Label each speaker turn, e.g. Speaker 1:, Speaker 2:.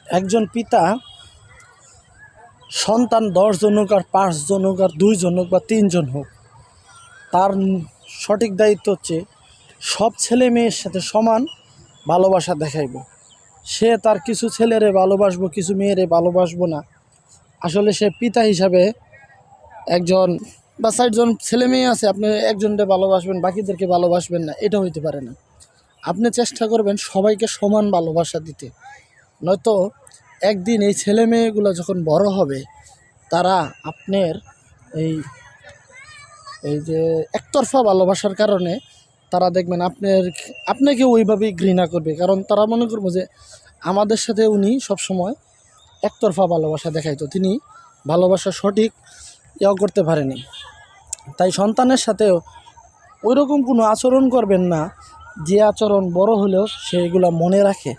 Speaker 1: একজন পিতা সন্তান 10 জন হোক আর 5 জন হোক আর 2 জন হোক বা 3 জন হোক, তার সঠিক দায়িত্ব হচ্ছে সব ছেলে মেয়ের সাথে সমান ভালোবাসা দেখাইব। সে তার কিছু ছেলেরে ভালোবাসবো, কিছু মেয়েরে ভালোবাসবো না। আসলে সে পিতা হিসাবে একজন বা 4 জন ছেলে মেয়ে আছে, আপনি একজনকে ভালোবাসবেন, বাকিদেরকে ভালোবাসবেন না, এটা হইতে পারে না। আপনি চেষ্টা করবেন সবাইকে সমান ভালোবাসা দিতে, নয়তো একদিন এই ছেলে মেয়েগুলো যখন বড় হবে, তারা আপনার এই এই যে একতরফা ভালোবাসার কারণে তারা দেখবেন আপনাকে ওইভাবেই ঘৃণা করবে। কারণ তারা মনে করবো যে আমাদের সাথে উনি সবসময় একতরফা ভালোবাসা দেখাইতো, তিনি ভালোবাসা সঠিক করতে পারেনি। তাই সন্তানের সাথেও ওইরকম কোনো আচরণ করবেন না যে আচরণ বড় হলেও সে এগুলো মনে রাখে।